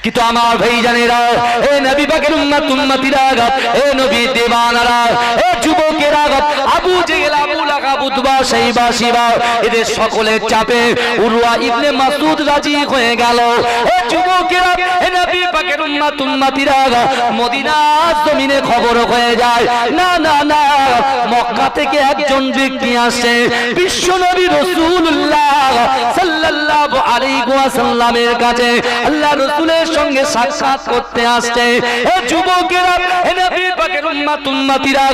কিন্তু আমার ভাইজানেরা, এ নবী পাকের উম্মত উম্মতিরা, এ নবী দিওয়ানারা, এ যুবকেরা, আবু জেহেল, আবু লাহাব, উতবা, শাইবা, শিবা, এদের সকলের চাপে উরওয়া ইবনে মাসউদ রাজি হয়ে গেল। এ যুবকেরা, এ নবী পাকের উম্মত উম্মতিরা, মদিনার জমিনে খবর হয়ে যায়, না না না, মক্কা থেকে একজন ব্যক্তি আসে বিশ্ব নবী রাসূলুল্লাহ সাল্লাল্লাহু আলাইহি ওয়াসাল্লামের কাছে, আল্লাহ রাসূলের সঙ্গে সাক্ষাৎ করতে আসছে। এ যুবকেরা, এ নবী পাকের উম্মত উম্মতিরা,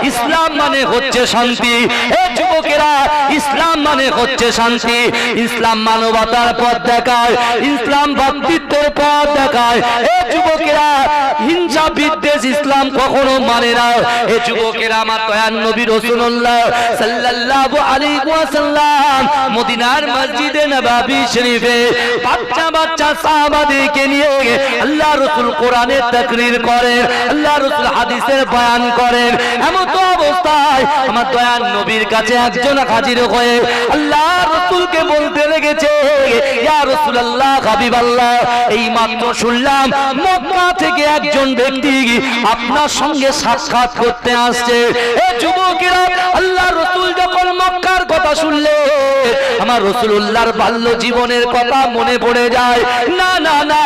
ইসলাম মানে হচ্ছে শান্তি। এ যুবকেরা, ইসলাম মানে হচ্ছে শান্তি, ইসলাম মানবতার পথ দেখায়, ইসলাম ভ্রাতৃত্বের পথ দেখায়। এ যুবকেরা, হিংসা বিদ্বেষ ইসলাম কখনো মানে না। এ যুবকেরা, আমার দয়ার নবী রাসূলুল্লাহ সাল্লাল্লাহু আলাইহি ওয়াসাল্লাম মদিনার মসজিদে নববী শরীফে বাচ্চা বাচ্চা সাহাবাদেরকে নিয়ে আল্লাহ রাসূল কোরআনের তাকরীর করেন, আল্লাহ রাসূল হাদিসের বয়ান করেন। এমন তো অবস্থায় আমার দয়ার নবীর কাছে একজন হাজির হয়ে আল্লাহ রাসূলকে বলতে লেগেছে, ইয়া রাসূলুল্লাহ, হাবিবাল্লাহ, এই মাত্র শুনলাম মক্কা থেকে একজন ব্যক্তি আপনার সঙ্গে সাক্ষাৎ করতে আসছে। এ যুবকেরা, আল্লাহ রাসূল যখন মক্কার কথা শুনলে আমার রাসূলুল্লাহর বাল্য জীবনের কথা মনে পড়ে যায়। না না না,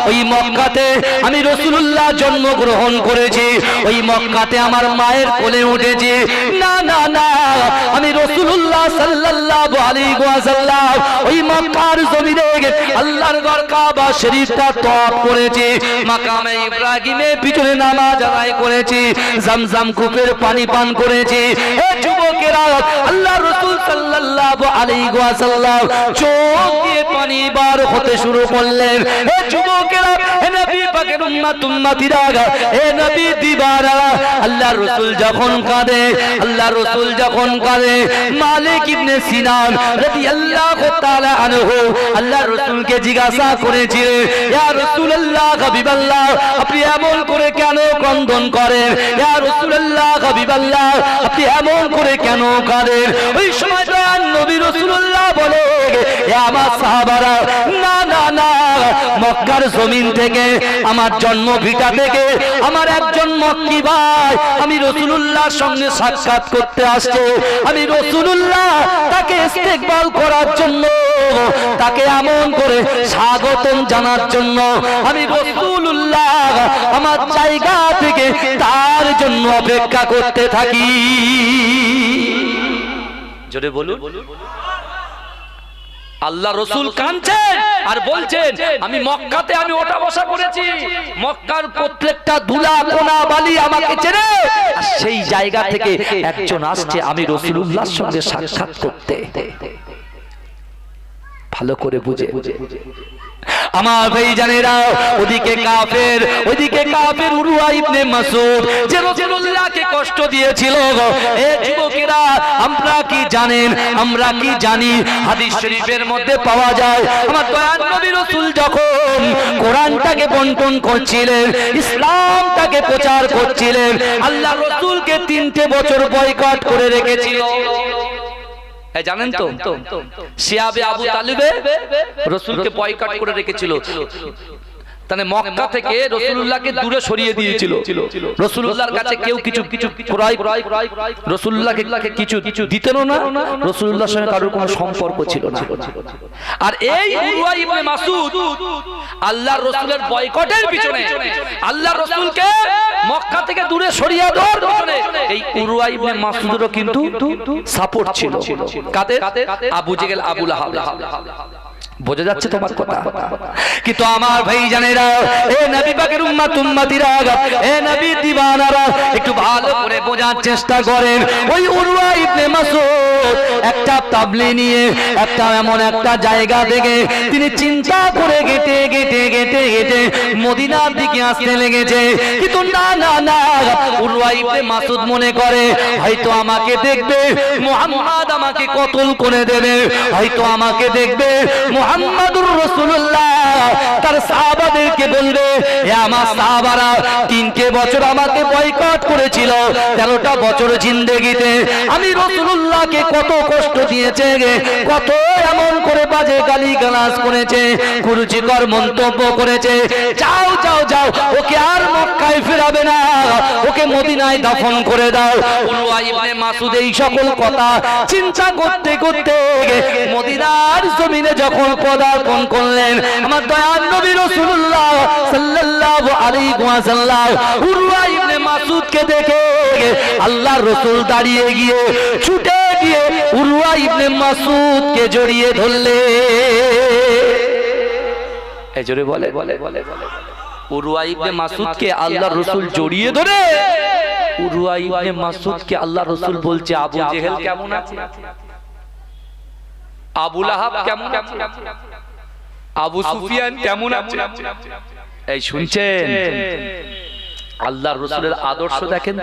ওই মক্কাতে আমি রাসূলুল্লাহ জন্মগ্রহণ করেছি, ওই মক্কাতে আমার মায়ের কোলে উঠেছি। না না না, আমি রাসূলুল্লাহ সাল্লাল্লাহু আলাইহি ওয়াসাল্লাম ওই মক্কার জমিনে আল্লাহর ঘর কাবা শরীফটা তওয়াফ করেছি, মাকামে ইব্রাহিমের পিছনে নামাজ আদায় করেছি, জমজম কূপের পানি পান করেছি। এ যুবকেরা, আল্লাহ রাসূল সাল্লাল্লাহু আলাইহি ওয়াসাল্লাম চোখ দিয়ে পানি বার হতে শুরু করলেন। এ যুবকেরা, এ নবী পাকের উম্মত উম্মতিরা, এ নবী দিওয়ানারা, আল্লাহ রাসূল যখন কাঁদে, আল্লাহ রাসূল যখন কাঁদে, মালিক ইবনে সিনান রাদিয়াল্লাহু তাআলা আনহু আল্লাহ রাসূলকে জিজ্ঞাসা করেছিলেন, ইয়া রাসূলুল্লাহ, হাবিবাল্লাহ, আপনি এমন করে কেন ক্রন্দন করেন? ইয়া রাসূলুল্লাহ, হাবিবাল্লাহ, আপনি এমন করে কেন কাঁদেন? ওই সময় দয়ার নবী রাসূলুল্লাহ বলে, এ আমার সাহাবারা, না না না, মক্কার জমিন থেকে, আমার জন্ম ভিটা থেকে আমার একজন মক্কি ভাই আমি রাসূলুল্লাহর সঙ্গে সাক্ষাৎ করতে আসছে। আমি রাসূলুল্লাহ তাকে ইস্তেকবাল করার জন্য, তাকে এমন করে স্বাগতম জানার জন্য আমি রাসূলুল্লাহ আমার জায়গা থেকে তার জন্য অপেক্ষা করতে থাকি। জোরে বলুন। আল্লাহ রাসূল কাঁদছেন আর বলছেন, আমি মক্কাতে আমি ওঠা বসা করেছি, মক্কার প্রত্যেকটা ধুলা কোনা বালি আমাকে চেনে, আর সেই জায়গা থেকে একজন আসছে আমি রাসূলুল্লাহর সঙ্গে সাক্ষাৎ করতে। ভালো করে বুঝে আমার ভাইজানেরা, ওদিকে কাফের উরওয়া ইবনে মাসউদ যে রাসূলুল্লাহকে কষ্ট দিয়েছিল। এ যুবকেরা, আমরা কি জানেন, আমরা কি জানি, হাদিস শরীফের মধ্যে পাওয়া যায় আমার দয়ার নবী রাসূল যখন কোরআনটাকে বন্টন করছিলেন, ইসলামটাকে প্রচার করছিলেন, আল্লাহ রাসূলকে 3টে বছর বয়কট করে রেখেছিল। জানেন তো, শিয়াবে আবু তালিবে রাসূলকে বয়কট করে রেখেছিল। তাহলে মক্কা থেকে রাসূলুল্লাহকে দূরে সরিয়ে দিয়েছিল। রাসূলুল্লাহর কাছে কেউ কিছু রাসূলুল্লাহকে কিছু দিতেন না, রাসূলুল্লাহর সঙ্গে কারোর কোনো সম্পর্ক ছিল না। আর এই উরওয়া ইবনে মাসউদ আল্লাহর রাসূলের বয়কটের পিছনে, আল্লাহর রাসূলকে মক্কা থেকে দূরে সরিয়ে দেওয়ার পিছনে এই উরওয়া ইবনে মাসউদেরও কিন্তু সাপোর্ট ছিল। কাদের? আবু জেহেল, আবু লাহাব। বোঝা যাচ্ছে তোমার কথা? কিন্তু আমার ভাইজানেরা, এ নবী পাকের উম্মত উম্মতিরা, এ নবী দিওয়ানারা, একটু ভালো করে বোঝার চেষ্টা করেন। ওই উরওয়া ইবনে মাসউদ একটা তাবলি নিয়ে এমন একটা জায়গা থেকে তিনি চিন্তা করে হেঁটে মদিনার দিকে আসতে লেগেছে। কিন্তু না না না, উরওয়া ইবনে মাসউদ মনে করে হয়তো আমাকে দেখবে মুহাম্মদ আমাকে কতল করে দেবে, হয়তো আমাকে দেখবে মুহাম্মাদুর রাসূলুল্লাহ তার সাহাবাদেরকে বলবে, হে আমার সাহাবারা, 3টে বছর আমাকে বয়কট করেছিল, 13টা বছর জিন্দেগিতে আমি রাসূলুল্লাহকে কত কষ্ট দিয়েছে, কত এমন করে বাজে গালি গালাজ করেছে, কুরুচিকর মন্তব্য করেছে। যাও যাও যাও, ওকে আর মক্কায় ফেরাবে না, ওকে মদিনায় দাফন করে দাও। উরওয়া ইবনে মাসউদ এই সকল কথা চিন্তা করতে করতে মদিনার জমিনে যখন পদার্পণ করলেন, আমার দয়ার নবী রাসূলুল্লাহ সাল্লাল্লাহু আলাইহি ওয়াসাল্লাম উরওয়া ইবনে মাসউদকে দেখে আল্লাহর রাসূল দাঁড়িয়ে গিয়ে ছুটে গিয়ে উরওয়া ইবনে মাসউদকে জড়িয়ে ধরলে। এই জোরে বলে উরওয়া ইবনে মাসউদকে আল্লাহর রাসূল জড়িয়ে ধরে উরওয়া ইবনে মাসউদকে আল্লাহর রাসূল বলছে, আবু জেহেল কেমন আছে, আবু লাহাব কেমন আছে, আবু সুফিয়ান কেমন আছে। এই শুনছেন, আল্লাহর রাসূলের আদর্শ দেখেন,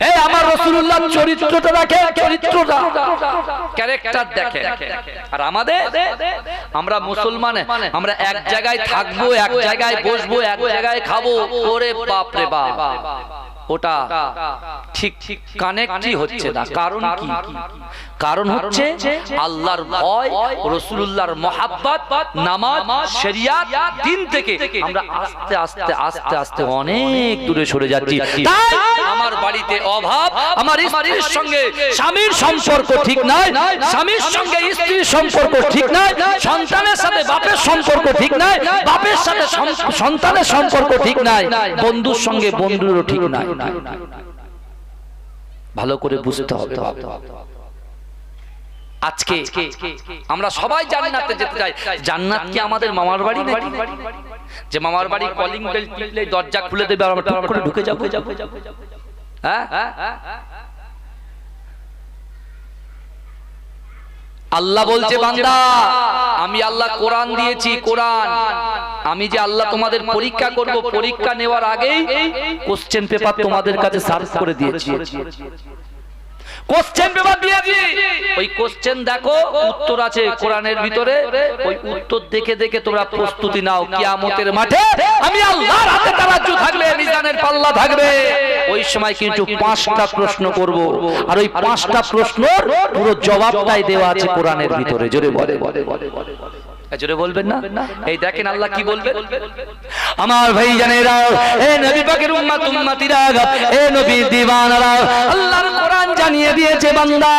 এই আমার রাসূলুল্লাহর চরিত্রটা দেখেন, চরিত্রটা ক্যারেক্টার দেখেন। আর আমাদের, আমরা মুসলমান, আমরা এক জায়গায় থাকবো, এক জায়গায় বসবো, এক জায়গায় খাবো, ওরে বাপ রে বাপ, ওটা ঠিক ঠিক কানেক্টই হচ্ছে না। কারণ কি? কারণ হচ্ছে আল্লাহর ভয়, রাসূলুল্লাহর মহব্বত, নামাজ, শরিয়াত, দ্বীন থেকে আমরা আস্তে আস্তে আস্তে আস্তে অনেক দূরে সরে যাচ্ছি। তাই আমার বাড়িতে অভাব, আমার স্ত্রীর সঙ্গে স্বামীর সম্পর্ক ঠিক নাই, স্বামীর সঙ্গে স্ত্রীর সম্পর্ক ঠিক নাই, সন্তানের সাথে বাপের সম্পর্ক ঠিক নাই, বাপের সাথে সন্তানের সম্পর্ক ঠিক নাই, বন্ধুর সঙ্গে বন্ধুরও ঠিক নাই। ভালো করে বুঝতে হবে। আজকে আমরা সবাই জান্নাতে যেতে চাই। জান্নাত কি আমাদের মামার বাড়ি নাকি? যে মামার বাড়ি কলিং বেল টিপলে দরজা খুলে দেবে আর আমরা টুক করে ঢুকে যাব? হ্যাঁ, আল্লাহ বলছে, বান্দা আমি আল্লাহ কোরআন দিয়েছি, কোরআন আমি যে আল্লাহ তোমাদের পরীক্ষা করব, পরীক্ষা নেওয়ার আগেই কোশ্চেন পেপার তোমাদের কাছে সার্ভ করে দিয়েছি। কোশ্চেন পেপার দিয়েছি, ওই কোশ্চেন দেখো, উত্তর আছে কোরআনের ভিতরে, ওই উত্তর দেখে দেখে তোমরা প্রস্তুতি নাও। কিয়ামতের মাঠে আমি আল্লাহর হাতে তারাজ্জু থাকবে, মিজানের পাল্লা থাকবে, ওই সময় কিন্তু 5টা প্রশ্ন করব, আর ওই 5টা প্রশ্নের পুরো জবাবটাই দেওয়া আছে কোরআনের ভিতরে। জোরে বলে জোরে বলবেন না? এই দেখেন আল্লাহ কি বলবেন। আমার ভাই জানেরা, এ নবী পাকের উম্মত উম্মতিরা, এ নবী দিওয়ানারা, আল্লাহর কোরআন জানিয়ে দিয়েছে, বান্দা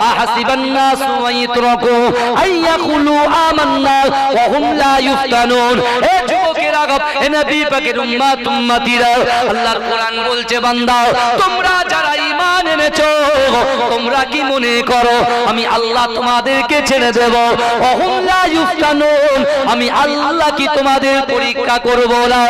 আহাসিবান নাসু ওয়াইতরাকু আইয়াকুলু আমান্না ওয়া হুম লা ইফতানুন। এ যুবকেরা, এ নবী পাকের উম্মত উম্মতিরা, আল্লাহর কোরআন বলছে, বান্দা তোমরা যারা ঈমান এনেছো, তোমরা কি মনে করো আমি আল্লাহ তোমাদেরকে ছেড়ে দেব? ওয়া হুম লা ইফতানুন, আমি আল্লাহ কি তোমাদের পরীক্ষা করব না?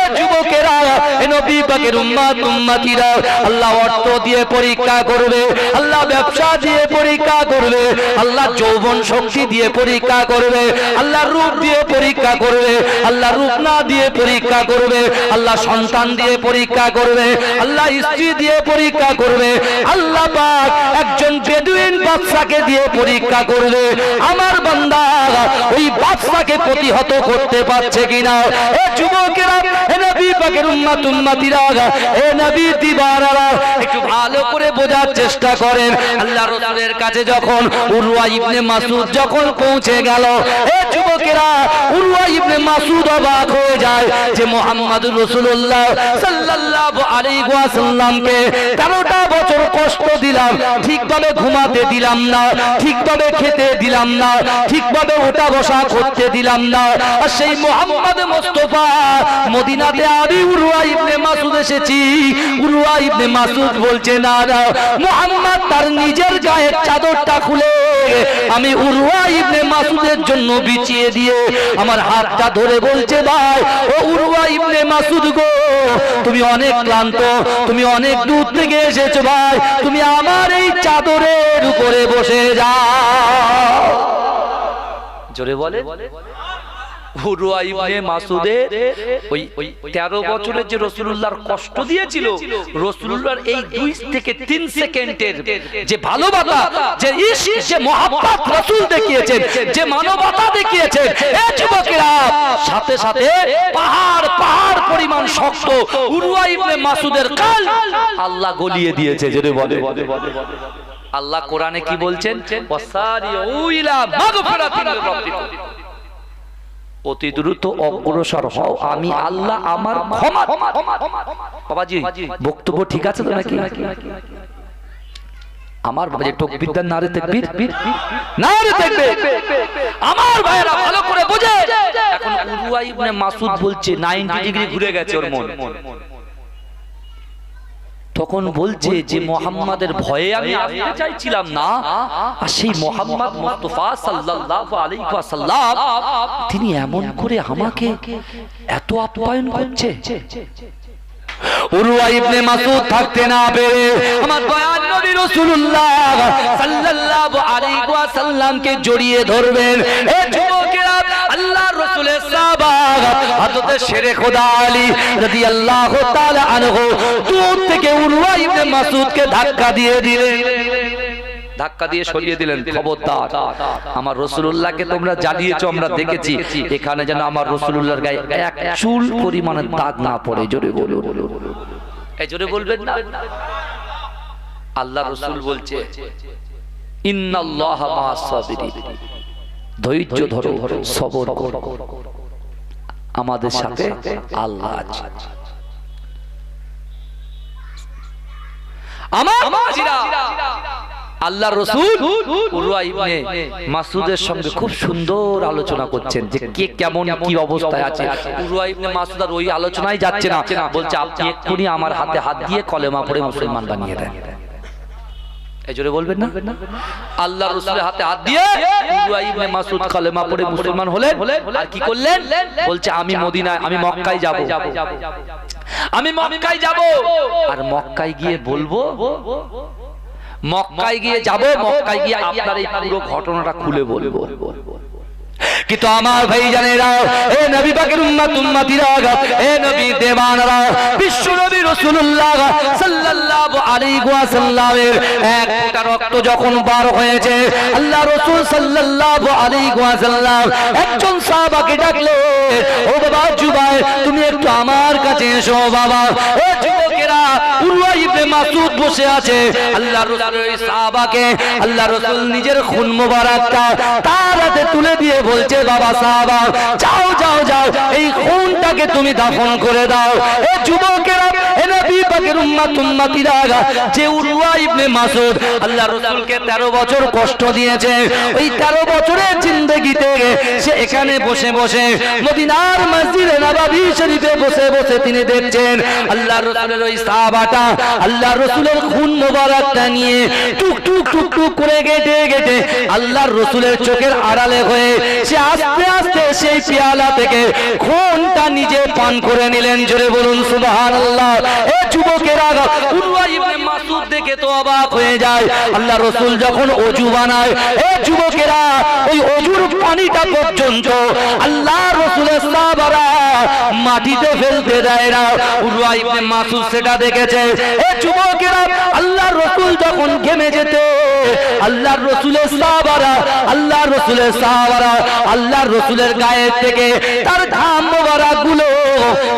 এ যুবকেরা, এ নবী পাকের উম্মত উম্মতিরা, আল্লাহ অর্থ দিয়ে পরীক্ষা করবে, আল্লাহ ব্যবসা দিয়ে পরীক্ষা করবে, আল্লাহ যৌবন শক্তি দিয়ে পরীক্ষা করবে, আল্লাহ রূপ দিয়ে পরীক্ষা করবে, আল্লাহ রূপ না দিয়ে পরীক্ষা করবে, আল্লাহ সন্তান দিয়ে পরীক্ষা করবে, আল্লাহ স্ত্রী দিয়ে পরীক্ষা করবে, আল্লাহ পাক একজন বেদুইন বাদশাকে দিয়ে পরীক্ষা করবে। আমার বান্দা ওই বাদশাকে প্রতিহত করতে পারছে কিনা? এ যুবকেরা, এ নবী পাকের উম্মত উম্মতিরা, এ নবী দিওয়ানারা, একটু ভালো করে বোঝার চেষ্টা করেন। আল্লাহর রাসূলের কাছে যখন উরওয়া ইবনে মাসউদ যখন পৌঁছে গেল, এ যুবকেরা, উরওয়া ইবনে মাসউদ অবাক হয়ে যায় যে মুহাম্মদুর রাসূলুল্লাহ সাল্লাল্লাহু আলাইহি ওয়াসাল্লামকে 13টা বছর কষ্ট দিলাম, ঠিকভাবে ঘুমাতে দিলাম না, ঠিকভাবে খেতে দিলাম না, ঠিকভাবে ওঠা বসা করতে দিলাম না, আর সেই মুহাম্মদ মুস্তাফা মদিনাতে আমি উরওয়া ইবনে মাসউদ এসেছি। উরওয়া ইবনে মাসউদ বলছে, না না, মুহাম্মদ তার নিজের গায়ের চাদরটা খুলে আমি উরওয়া ইবনে মাসউদের জন্য বিছিয়ে দিয়ে আমার হাতটা ধরে বলছে, ভাই ও উরওয়া ইবনে মাসউদ গো, তুমি অনেক ক্লান্ত, তুমি অনেক দূর থেকে এসেছো, ভাই তুমি আমার এই চাদরের উপরে বসে যাও। জোরে বলে। উরওয়া ইবনে মাসউদের ওই 13 বছরের যে রাসূলুল্লাহর কষ্ট দিয়েছিল, রাসূলুল্লাহর এই 2 থেকে 3 সেকেন্ডের যে ভালোবাসা, যে ইশক, যে মহব্বত রাসূল দেখিয়েছেন, যে মানবতা দেখিয়েছেন, এই যুবকেরা সাথে সাথে পাহাড় পাহাড় পরিমাণ শক্ত উরওয়া ইবনে মাসউদের কাল আল্লাহ গলিয়ে দিয়েছে। জোরে বলে। আল্লাহ কোরআনে কি বলছেন? ওয়াসারিউ ইলা মাগফিরাতিন মির রাব্বিকুম, অতি দ্রুত অগ্রসর হও, আমি আল্লাহ আমার ক্ষমা। বাবাজি বক্তব্য ঠিক আছে তো নাকি? আমার বাবাজি তাকবীর নারে তাকবীর, নারে তাকবীর। আমার ভাইরা ভালো করে বুঝে, এখন উরওয়া ইবনে মাসউদ বলছে 90 ডিগ্রি ঘুরে গেছে ওর মন। তখন বলছে যে মুহাম্মাদের ভয়ে আমি আসতে চাইছিলাম না, আর সেই মুহাম্মদ মুস্তাফা সাল্লাল্লাহু আলাইহি ওয়াসাল্লাম তিনি এমন করে আমাকে এত আপ্যায়ন করছে। উরওয়া ইবনে মাসউদ থাকতে না পেরে আমার দয়ার নবী রাসূলুল্লাহ সাল্লাল্লাহু আলাইহি ওয়াসাল্লামকে জড়িয়ে ধরবেন। এ যুবকেরা, আল্লাহর রাসূলের সাহাবা হযরত শেরে খোদা আলী রাদিয়াল্লাহু তাআলা আনহু দূর থেকে উরওয়া ইবনে মাসউদকে ধাক্কা দিয়ে দিলেন, ধাক্কা দিয়ে সরিয়ে দিলেন। খবরদার, আমার রাসূলুল্লাহকে তোমরা জ্বালিয়েছো, আমরা দেখেছি, এখানে যেন আমার রাসূলুল্লাহর গায়ে এক চুল পরিমাণের দাগ না পড়ে। জোরে বলো, এই জোরে বলবেন না? আল্লাহর রাসূল বলছে ইন্নাল্লাহা মা'আস সাবিরিন, ধৈর্য ধরো, সবর করো, আমাদের সাথে আল্লাহ আছে। আমার মাজিরা, আল্লাহর রাসূল উরওয়া ইবনে মাসউদের সঙ্গে খুব সুন্দর আলোচনা করছেন যে কে কেমন কি অবস্থায় আছে। উরওয়া ইবনে মাসউদ আর ওই আলোচনায় যাচ্ছে না, বলছে আপনি এক্ষুনি আমার হাতে হাত দিয়ে কলেমা পড়ে মুসলমান বানিয়ে দেন। এই জোরে বলবেন না? আল্লাহর রাসূলের হাতে হাত দিয়ে উরওয়া ইবনে মাসউদ কলেমা পড়ে মুসলমান হলেন। আর কি করলেন? বলছে আমি মদিনায়, আমি মক্কায় যাব, আমি মক্কায় যাব, আর মক্কায় গিয়ে বলবো, মক্কায় গিয়ে যাব, মক্কায় গিয়ে আপনার এই পুরো ঘটনাটা খুলে বলবো। কিন্তু আমার ভাই জানেরা, এ নবী পাকের উম্মতিরা, এ নবী দেওয়ানরা, বিশ্ব নবী রাসূলুল্লাহ সাল্লাল্লাহু আলাইহি ওয়াসাল্লামের এক ফোঁটা রক্ত যখন বার হয়েছে, আল্লাহ রাসূল সাল্লাল্লাহু আলাইহি ওয়াসাল্লাম একজন সাহাবাকে ডাকলেন, ও বাবা জুবাইর, তুমি একটু আমার কাছে এসো। বাবা, ও যুবকেরা, উরওয়া ইবনে মাসউদ বসে আছে, আল্লাহ রাসূলের সাহাবাকে আল্লাহ রাসূল নিজের খুন মোবারকটা তার হাতে তুলে দিয়ে বলছে, বাবা সাহাবা, যাও যাও যাও, এই খুনটাকে তুমি দাফন করে দাও। এ যুবকেরা, এ নবী পাকের উম্মতিরা, যে উরওয়া ইবনে মাসউদ আল্লাহর রাসূলকে 13 বছর কষ্ট দিয়েছে, ওই 13 বছরের জিন্দেগিতে সে এখানে বসে বসে মদিনার মসজিদে নববী শরীফে বসে বসে তিনি দেখছেন আল্লাহর রাসূলের ওই সাহাবাটা আল্লাহর রাসূলের খুন মোবারকটা নিয়ে টুক টুক টুক টুক করে গেটে গেটে আল্লাহর রাসূলের চোখের আড়ালে হয়ে সে আস্তে আস্তে সেই পেয়ালা থেকে খুনটা নিজে পান করে নিলেন। জোরে বলুন সুবহানাল্লাহ। এ যুবকেরা, উরওয়া ইবনে মাসউদ দেখে তো অবাক হয়ে যায়। আল্লাহর রাসূল যখন ওযু বানায়, এ যুবকেরা, ওই ওযুর পানিটা পর্যন্ত আল্লাহর রাসূলের সাহাবারা মাটিতে ফেলতে দেয় না। উরওয়া ইবনে মাসউদ সেটা দেখেছে। এ যুবকেরা, আল্লাহর রাসূল যখন ঘেমে যেতে, আল্লাহর রাসূলের সাহাবারা আল্লাহর রাসূলের গায়ে থেকে তার ঘাম মোবারক গুলো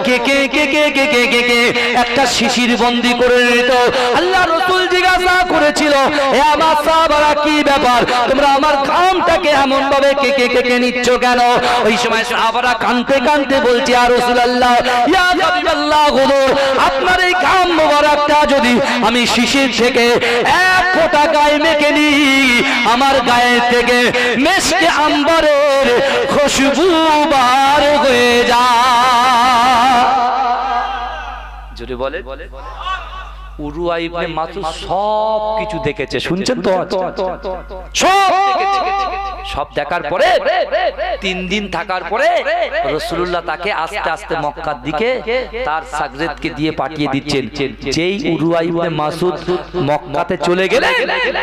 কে কে কে কে কে কে কে কে একটা শিশির বন্দি করে নিত। আল্লাহর রাসূল জিজ্ঞাসা করেছিল, হে আমার সাহাবারা, কি ব্যাপার, তোমরা আমার ঘামটাকে এমন ভাবে কে কে কে কে নিচ্ছ কেন? ওই সময় সাহাবারা কাঁদতে কাঁদতে বলছে, ইয়া রাসূলুল্লাহ, ইয়া হাবিবাল্লাহ, হুজুর, আপনার এই ঘাম মোবারকটা যদি আমি শিশির থেকে এক ফোঁটা গায়ে মেখে নিই, আমার গায়ে থেকে মেশকে আম্বরের খুশবু বার হয়ে যায়। জোরে বলে। উরওয়া ইবনে মাসউদ সব কিছু দেখেছে, শুনছেন তো? সব দেখেছে। সব দেখার পরে 3 দিন থাকার পরে রাসূলুল্লাহ তাকে আস্তে আস্তে মক্কার দিকে তার সাগরেদকে দিয়ে পাঠিয়ে দিচ্ছেন। যেই উরওয়া ইবনে মাসউদ মক্কাতে চলে গেলেন,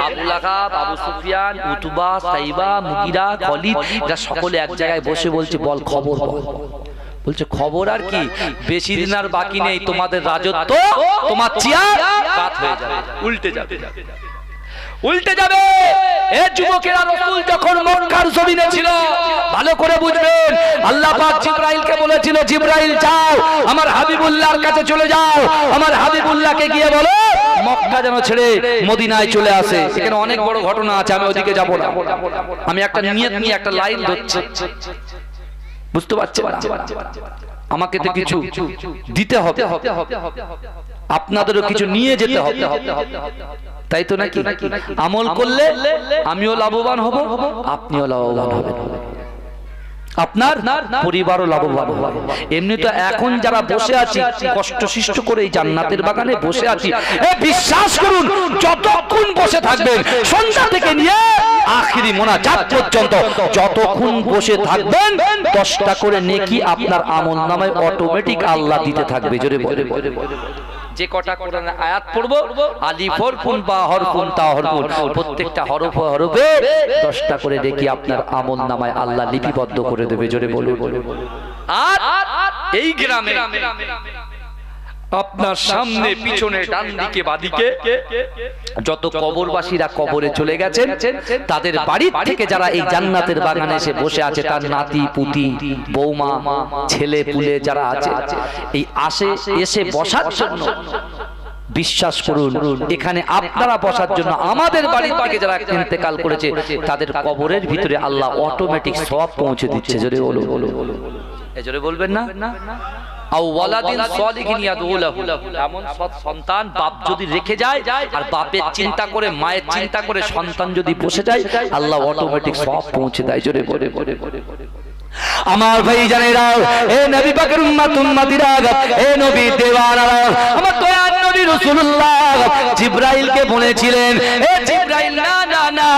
আবু লাহাব, আবু সুফিয়ান, উতবা, সাইবা, মুগিরা, খালিদ, এরা সকলে এক জায়গায় বসে বলছে, বল খবর বল। বলছে, খবর আর কি, বেশি দিন আর বাকি নেই, তোমাদের রাজত্ব, তোমার চেয়ার কাত হয়ে যাবে, উল্টে যাবে, উল্টে যাবে। এ যুবকেরা, রাসূল যখন মক্কার জমিনে ছিল, ভালো করে বুঝবেন, আল্লাহ পাক জিবরাইলকে বলেছিল, জিবরাইল যাও আমার হাবিবুল্লাহর কাছে চলে যাও, আমার হাবিবুল্লাহকে গিয়ে বলো মক্কা যেন ছেড়ে মদিনায় চলে আসে। এখানে অনেক বড় ঘটনা আছে, আমি ওদিকে যাব না। আমি একটা নিয়ত নিয়ে একটা লাইন ধরছি, বুঝতে পারছেন? আমাকে তো কিছু দিতে হবে, আপনাদেরও কিছু নিয়ে যেতে হবে, তাই তো নাকি? আমল করলে আমিও লাভবান হব, আপনিও লাভবান হবেন, আপনার পরিবারও লাভবান হবে। এমনি তো এখন যারা বসে আছি কষ্ট সৃষ্ট করে এই জান্নাতের বাগানে বসে আছি, বিশ্বাস করুন যতক্ষণ বসে থাকবেন সন্ধ্যা থেকে নিয়ে আখিরি মোনাজাত পর্যন্ত যতক্ষণ বসে থাকবেন 10টা করে নেকি আপনার আমলনামায় অটোমেটিক আল্লাহ দিতে থাকবে। জোরে বলে যে কটা কোরআনের আয়াত পড়বো, আলিফ হরফুন বা হরফুন তা হরফুন, প্রত্যেকটা হরফে হরফে 10টা করে নেকি আপনার আমলনামায় আল্লাহ লিপিবদ্ধ করে দেবে। জোরে বলে। আর এই গ্রামে আপনার সামনে পিছনে ডান দিকে বাদিকে যত কবরবাসীরা কবরে চলে গেছেন, তাদের বাড়ি থেকে যারা এই জান্নাতের বাগানে এসে বসে আছে, তার নাতি পুতি বৌমা ছেলে পুলে যারা আছে, এই আসে এসে বসার জন্য, বিশ্বাস করুন এখানে আপনারা বসার জন্য আমাদের বাড়ি থেকে যারা ইন্তেকাল করেছে তাদের কবরের ভিতরে আল্লাহ অটোমেটিক সওয়াব পৌঁছে দিচ্ছে। জোরে বলো, জোরে বলবেন না? এমন সৎ সন্তান বাপ যদি রেখে যায় আর বাপের চিন্তা করে মায়ের চিন্তা করে সন্তান যদি বসে যায়, আল্লাহ অটোমেটিক সব পৌঁছে দেয়। জোরে বলে আমার ভাই জানেরা, এ নবী পাকের উম্মত উম্মতিরা, এ নবী দেওয়ানারা, আমার দয়ার নবী রাসূলুল্লাহ জিবরাইলকে বলেছিলেন, এ জিবরাইল না না না,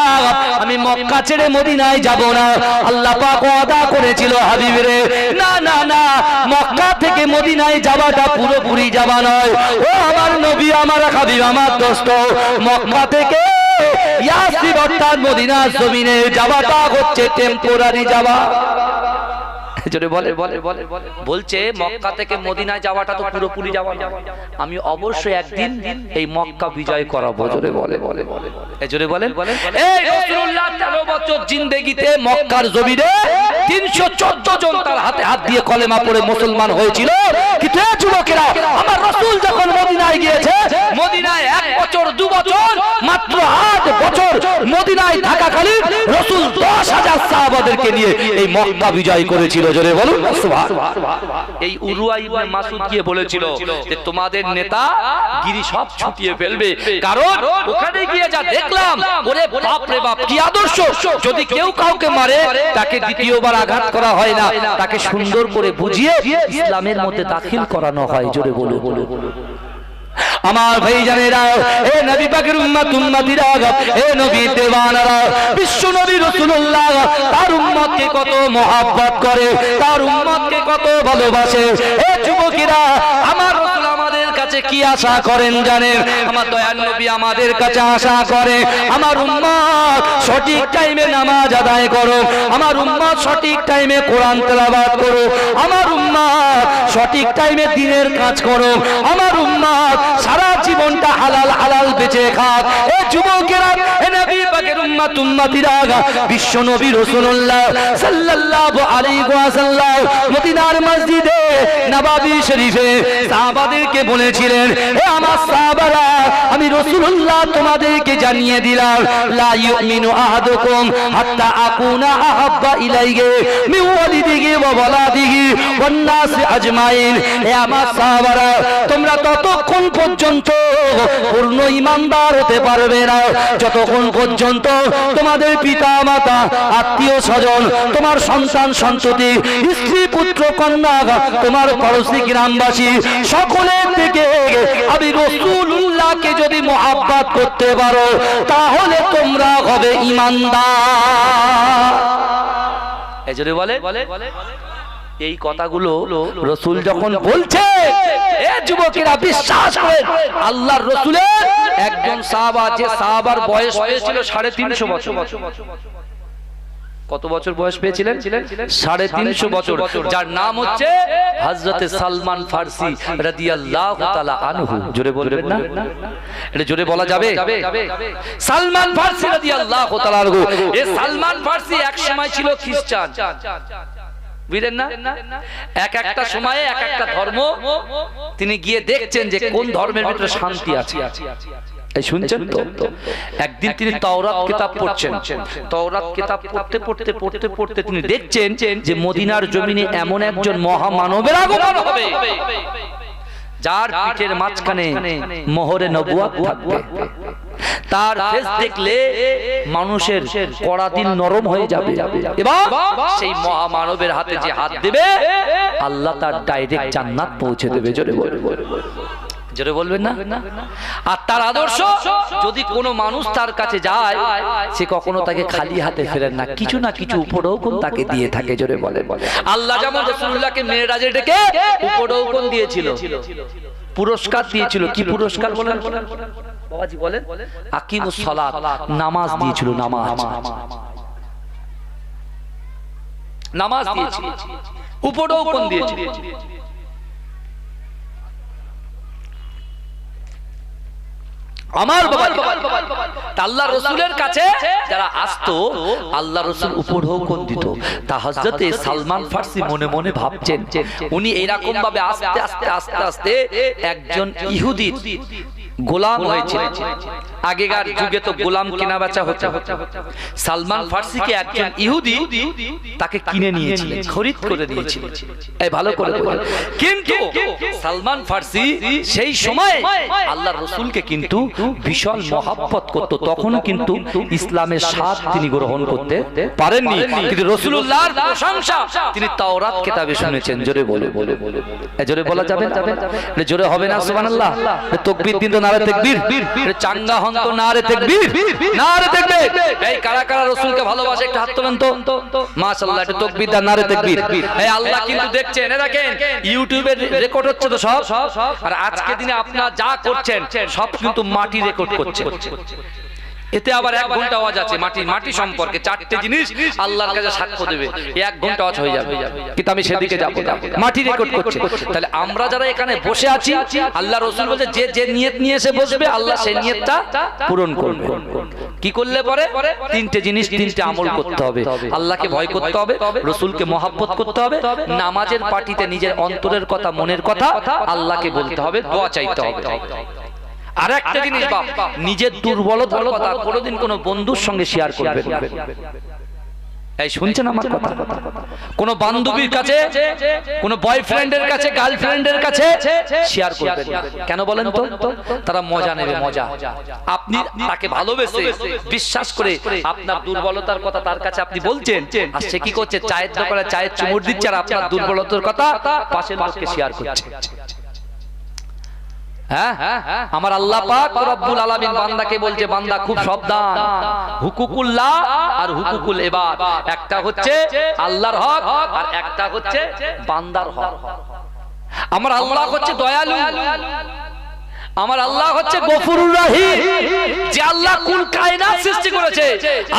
আমি মক্কা ছেড়ে মদিনায় যাব না। আল্লাহ পাক ওয়াদা করেছিল হাবিবরে, না না না, মক্কা থেকে মদিনায় যাওয়াটা পুরোপুরি যাওয়া নয়। ও আমার নবী, আমার হাবিব, আমার দোস্ত, মক্কা থেকে ইয়াসরিব অর্থাৎ মদিনার জমিনে যাওয়াটা হচ্ছে টেম্পোরারি যাওয়া। বলছে মক্কা থেকে মদিনায় যাওয়াটা তো পুরোপুরি যাওয়া না, আমি অবশ্যই একদিন এই মক্কা বিজয় করাবো। জোরে বলে জোরে বলেন। এই রাসূলুল্লাহ 13 বছর জিন্দেগিতে মক্কার জমিনে 314 জন তার হাতে হাত দিয়ে কলেমা পড়ে মুসলমান হয়েছিল। কিন্তু এই যুবকেরা, আমার রাসূল যখন মদিনায় গিয়েছে, মদিনায় 1 বছর 2 বছর মাত্র 8 বছর মদিনায় থাকাকালীন রাসূল 10,000 সাহাবাদেরকে নিয়ে এই মক্কা বিজয় করেছিল। জোরে বলুন সুবহানাল্লাহ। এই উরওয়া ইবনে মাসউদ গিয়ে বলেছিল যে তোমাদের নেতা গিরি সব ছুটিয়ে ফেলবে, কারণ ওখানে গিয়ে যা দেখলাম, ওরে বাপ রে বাপ কি আদর্শ! যদি কেউ কাউকে মারে তাকে দ্বিতীয়বার আঘাত করা হয় না, তাকে সুন্দর করে বুঝিয়ে ইসলামের মধ্যে দাখিল করানো হয়। জোরে বলুন আমার ভাই জানেরা, এ নবী পাকের উম্মত উম্মতিরা, এ নবী দেওয়ানারা, বিশ্ব নবী রাসূলুল্লাহ তার উম্মতকে কত মহব্বত করে, তার উম্মতকে কত ভালোবাসে। এ যুবকেরা, আমার রাসূল আমাদের কাছে কি আশা করেন জানেন? আমার দয়ার নবী আমাদের কাছে আশা করে, আমার উম্মত সঠিক টাইমে নামাজ আদায় করো, আমার উম্মত সঠিক টাইমে কোরআন তেলাওয়াত করো, আমার উম্মত সঠিক টাইমে দ্বীনের কাজ করো, আমার উম্মত সারা জীবনটা হালাল হালাল বেঁচে খাক। এই যুবকেরা, এ নবী পাকের উম্মত উম্মতিরা, বিশ্ব নবী রাসূলুল্লাহ সাল্লাল্লাহু আলাইহি ওয়াসাল্লাম মদিনার মসজিদে নববী শরীফে সাহাবাদেরকে বলেছিলেন, হে আমার সাহাবারা, আমি রাসূলুল্লাহ তোমাদেরকে জানিয়ে দিলাম, লা ইউমিনু আহাদুকুম হাত্তা আকুনা আহাব্বা ইলাইহি মিন ওয়ালিদিহি ওয়া ওয়ালাদিহি ওয়ান নাস আজমাইন। হে আমার সাহাবারা, তোমরা ততক্ষণ পর্যন্ত পূর্ণ ঈমানদার হতে পারবে না যতক্ষণ পর্যন্ত তোমাদের পিতা মাতা, আত্মীয় স্বজন, তোমার সন্তান সন্ততি, স্ত্রী পুত্র কন্যা, তোমার পড়োশী গ্রামবাসী সকলের থেকে আমি রাসূলুল্লাহকে যদি মহব্বত করতে পারো, তাহলে তোমরা হবে ঈমানদার। এজন্য বলে এই কথাগুলো রাসূল যখন বলছে, এ যুবকেরা বিশ্বাস করেন, আল্লাহর রাসূলের একজন সাহাবা, যে সাহাবার বয়স হয়েছিল 350 বছর। কত বছর বয়স পেয়েছিলেন? 350 বছর, যার নাম হচ্ছে হযরত সালমান ফারসি রাদিয়াল্লাহু তাআলা আনহু। জোরে বলবেন না? এটা জোরে বলা যাবে? সালমান ফারসি রাদিয়াল্লাহু তাআলা আনহু। এই সালমান ফারসি এক সময় ছিল খ্রিস্টান। বুঝলেন না? এক একটা সময়ে এক একটা ধর্ম তিনি গিয়ে দেখছেন যে কোন ধর্মের ভিতরে শান্তি আছে। এই শুনছেন তো? একদিন তিনি তাওরাত কিতাব পড়ছেন, তাওরাত কিতাব পড়তে পড়তে পড়তে পড়তে তিনি দেখছেন যে মদিনার জমিনে এমন একজন মহামানবের আগমন হবে যার পিঠের মাঝখানে মোহরে নবুয়ত থাকবে। তার ফেস দেখলে মানুষের কড়া দিল নরম হয়ে যাবে এবং সেই মহামানবের হাতে যে হাত দেবে আল্লাহ তার ডাইরেক্ট জান্নাত পৌঁছে দেবে। জোরে জোরে বলবেন না? আর তার আদর্শ যদি কোনো মানুষ তার কাছে যায় সে কখনো তাকে খালি হাতে ফেরেন না, কিছু না কিছু উপঢৌকন তাকে দিয়ে থাকে। জোরে বলে। আল্লাহ যেমন রাসূলুল্লাহকে মেরাজে ডেকে উপঢৌকন দিয়েছিল, পুরস্কার দিয়েছিল। কি পুরস্কার বলেন বাবাজি? বলেন আকিমুস সালাত, নামাজ দিয়েছিল। নামাজ দিয়েছিল, উপঢৌকন দিয়েছিল। আমার আল্লাহ রসুলের কাছে যারা আসতো আল্লাহ রসুল উপঢৌকন দিত। তা হযরতে সালমান ফার্সি মনে মনে ভাবছেন উনি এইরকম ভাবে আস্তে আস্তে আস্তে আস্তে একজন ইহুদি গোলাম হয়েছিলেন। আগেকার যুগে তো গোলাম কেনা বেচা হতো। সালমান ফার্সিকে একজন ইহুদি তাকে কিনে নিয়েছিলেন, খরিদ করে নিয়েছিলেন। এই ভালো করে বলেন। কিন্তু সালমান ফার্সি সেই সময় আল্লাহর রাসূলকে কিন্তু বিশাল মহব্বত করত। তখনও কিন্তু ইসলামের স্বাদ তিনি গ্রহণ করতে পারেননি, কিন্তু রাসূলুল্লাহর প্রশংসা তিনি তাওরাত কিতাবে শুনেছেন। জোরে বলে জোরে বলা যাবে না? জোরে হবে না? সুবহানাল্লাহ। তাকবীর দিন, নারে তাকবীর। চাঙ্গা হন তো নারে তাকবীর, নারে তাকবীর। এই কারা কারা রাসূলকে ভালোবাসে একটু হাত তোলেন তো। মাশাআল্লাহ, একটু তাকবীর দাও, নারে তাকবীর। এই আল্লাহ কিন্তু দেখছেন, এ দেখেন ইউটিউবে রেকর্ড হচ্ছে তো সব। আর আজকে দিনে আপনারা যা করছেন সব কিন্তু মাটি রেকর্ড করছে। এতে আবার 1 ঘন্টা আওয়াজ আছে মাটি সম্পর্কে 4টে জিনিস আল্লাহর কাছে সাক্ষ্য দেবে। 1 ঘন্টা আওয়াজ হয়ে যাবে, কিন্তু আমি সেদিকে যাব না। মাটি রেকর্ড করছে। তাহলে আমরা যারা এখানে বসে আছি, আল্লাহ রাসূল বলে যে নিয়ত নিয়ে এসে বসবে আল্লাহ সেই নিয়তটা পূরণ করবে। কি করলে পরে? 3টে জিনিস, 3টে আমল করতে হবে। আল্লাহকে ভয় করতে হবে, রাসূলকে মহব্বত করতে হবে, নামাজের পাটিতে নিজের অন্তরের কথা, মনের কথা আল্লাহকে বলতে হবে, দোয়া চাইতে হবে। আর একটা জিনিস বাপ, নিজের দুর্বলতার কথা কোনোদিন কোনো বন্ধুর সঙ্গে শেয়ার করবেন না। এই শুনছেন আমার কথা? কোন বান্ধবীর কাছে, কোন বয়ফ্রেন্ডের কাছে, গার্লফ্রেন্ডের কাছে শেয়ার করবেন না। কেন বলেন তো? তারা মজা নেবে, মজা। আপনি তাকে ভালোবেসে বিশ্বাস করে আপনার দুর্বলতার কথা তার কাছে আপনি বলছেন, আর সে কি করছে? চায়ের দোকানে চায়ের চুমুর দিচ্ছে আর আপনার দুর্বলতার কথা পাশের লোককে শেয়ার করছে। আমার আল্লাহ পাক রব্বুল আলামিন বান্দাকে বলছে, বান্দা খুব সাবধান, হুকুকুল্লাহ আর হুকুকুল ইবাদ। একটা হচ্ছে আল্লাহর হক আর একটা হচ্ছে বান্দার হক। আমার আল্লাহ হচ্ছে দয়ালু, আমার আল্লাহ হচ্ছে গফুরুর রহিম। যে আল্লাহ কুল কায়নাত সৃষ্টি করেছে,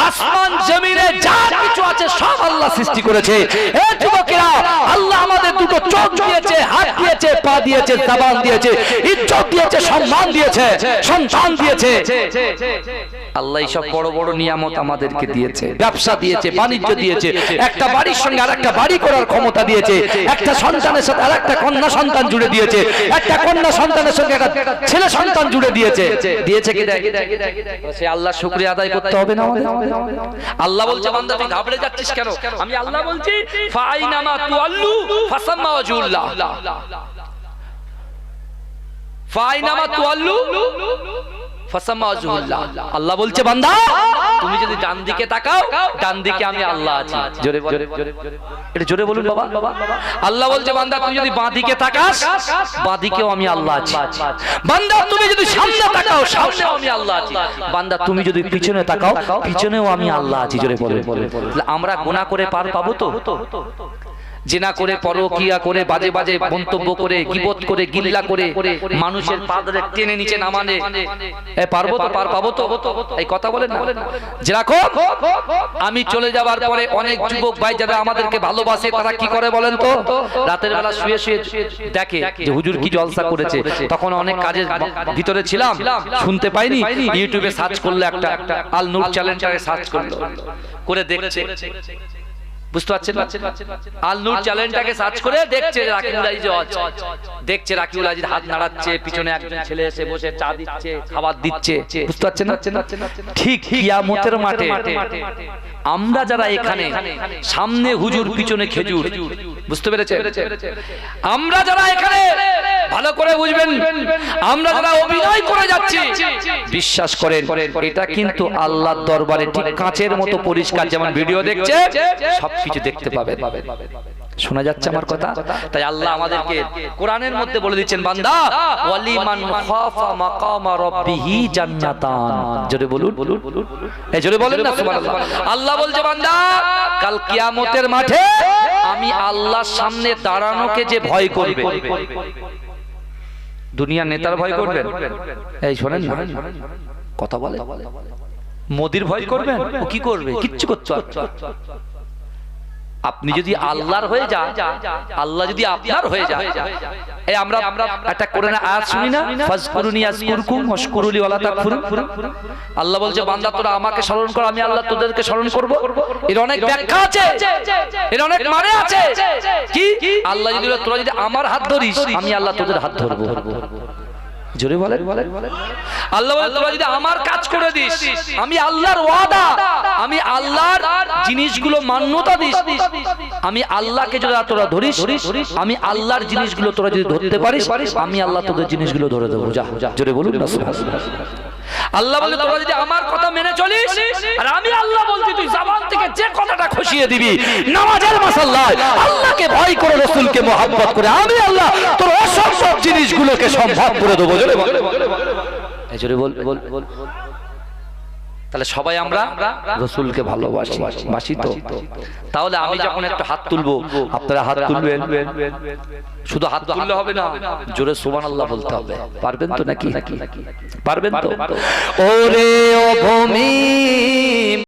আসমান জমিনে যা কিছু আছে সব আল্লাহ সৃষ্টি করেছে। এ যুবকেরা, আল্লাহ আমাদের দুটো চোখ দিয়েছে, হাত দিয়েছে, পা দিয়েছে, জবান দিয়েছে, ইজ্জত দিয়েছে, সম্মান দিয়েছে, সন্তান দিয়েছে। আল্লাহ সব বড় বড় নিয়ামত আমাদেরকে দিয়েছে। ব্যবসা দিয়েছে, বাণিজ্য দিয়েছে, একটা বাড়ির সঙ্গে আরেকটা বাড়ি করার ক্ষমতা দিয়েছে, একটা সন্তানের সাথে আরেকটা কন্যা সন্তান জুড়ে দিয়েছে, একটা কন্যা সন্তানের সঙ্গে একটা ছেলে সন্তান জুড়ে দিয়েছে। দিয়েছে কি? সে আল্লাহ শুকরিয়া আদায় করতে হবে না আমাদের? আল্লাহ বলছে, বান্দা তুই ঘাবড়ে যাচ্ছিস কেন? আমি আল্লাহ বলছি, ফাইনামা তুআল্লু ফাসাম্মা ওয়াজহুল্লাহ। ফাইনামা তুআল্লু ফাসাম্মা ওয়াজহুল্লাহ। আল্লাহ বলছে, বান্দা তুমি যদি ডান দিকে তাকাও, ডান দিকে আমি আল্লাহ আছি। জোরে বলে, এটা জোরে বলুন বাবা। আল্লাহ বলছে, বান্দা তুই যদি বাঁ দিকে তাকাস, বাঁ দিকেও আমি আল্লাহ আছি। বান্দা তুমি যদি সামনে তাকাও, সামনেও আমি আল্লাহ আছি। বান্দা তুমি যদি পিছনে তাকাও, পিছনেও আমি আল্লাহ আছি। জোরে বলে। আমরা গুনাহ করে পার পাবো তো? জিনা করে, পরকিয়া করে, বাজে বাজে মন্তব্য করে, গীবত করে, গিল্লা করে, মানুষের পা ধরে টেনে নিচে নামানে পারবো তো? পার পাবো তো? এই কথা বলেন না? যেরকম আমি চলে যাবার পরে অনেক যুবক ভাই যারা আমাদেরকে ভালোবাসে তারা কি করে বলেন তো? রাতের বেলা শুয়ে শুয়ে দেখে যে হুজুর কি জলসা করেছে। তখন অনেক কাজের ভিতরে ছিলাম, শুনতে পাইনি। ইউটিউবে সার্চ করলে একটা আল নূর চ্যানেলটাকে সার্চ করলো, করে দেখছে বুঝতে পারছেন? আল নূর চ্যানেলটাকে সার্চ করে দেখছে রাকিবুল আজিজ দেখছে রাকিবুল আজিজ হাত নাড়াচ্ছে, পিছনে একজন ছেলে এসে বসে চা দিচ্ছে, খাবার দিচ্ছে। বুঝতে পারছেন না? ঠিক কিয়ামতের মাঠে আমরা যারা এখানে সামনে হুজুর পিছনে খেজুর, বুঝতে পেরেছেন? আমরা যারা এখানে ভালো করে বুঝবেন, আমরা যারা অভিনয় করে যাচ্ছি, বিশ্বাস করেন এটা কিন্তু আল্লাহর দরবারে ঠিক কাঁচের মতো পরিষ্কার। যেমন ভিডিও দেখছে সবকিছু দেখতে পাবে। শোনা যাচ্ছে আমার কথা? তাই আল্লাহ আমাদেরকে কোরআনের মধ্যে বলে দিচ্ছেন, বান্দা ওয়ালিমান খাফা মাকামা রাব্বিহি জান্নাতান। জোরে বলুন, এই জোরে বলেন না সুবহানাল্লাহ। আল্লাহ বলছে, বান্দা কাল কিয়ামতের মাঠে আমি আল্লাহর সামনে দাঁড়ানোকে যে ভয় করবে, দুনিয়ার নেতার ভয় করবেন? এই শোনেন না, কথা বলে মোদির ভয় করবেন? ও কি করবে? কিচ্ছু করতে পারবে না। আপনি যদি আল্লাহর হয়ে যান, আল্লাহ যদি আপনার হয়ে যায়, এই আমরা একটা কোরআনে আয়াত শুনি না, ফাজকুরুনি আযকুরকুম ওয়াশকুরুলি ওয়ালা তাকফুরুন। আল্লাহ বলছে, বান্দা তোরা আমাকে স্মরণ কর, আমি আল্লাহ তোদেরকে স্মরণ করব। এর অনেক ব্যাখ্যা আছে, এর অনেক মানে আছে। কি আল্লাহ যদি তোরা যদি আমার হাত ধরিস, আমি আল্লাহ তোদের হাত ধরব। জোরে বলেন। আল্লাহ বলে, তোরা যদি আমার কাজ করে দিস, আমি আল্লাহর ওয়াদা, আমি আল্লাহর জিনিসগুলো মান্যতা দিস, আমি আল্লাহকে যদি তোরা ধরিস, আমি আল্লাহর জিনিসগুলো তোরা যদি ধরতে পারিস, আমি আল্লাহ তোদের জিনিসগুলো ধরে দেবো। যা জোরে বলুন না সুবহানাল্লাহ। আল্লাহ বলে, তোরা যদি আমার কথা মেনে চলিস, আর আমি আল্লাহ বলছি তুই জবান থেকে যে কথাটা খসিয়ে দিবি, নামাজের মাসাল্লাহ আল্লাহকে ভয় করে, রাসূলকে মহব্বত করে, আমি আল্লাহ তোর অসম্ভব জিনিসগুলোকে সম্ভব করে দেবো। জোরে বল, এই জোরে বল। তাহলে সবাই আমরা রাসূলকে ভালোবাসি তো? তাহলে আমি যখন একটু হাত তুলবো, আপনারা হাত তুলবেন। শুধু হাত তুললে হবে না, জোরে সুবহানাল্লাহ বলতে হবে। পারবেন তো নাকি? পারবেন তো? ওরে ও ভূমি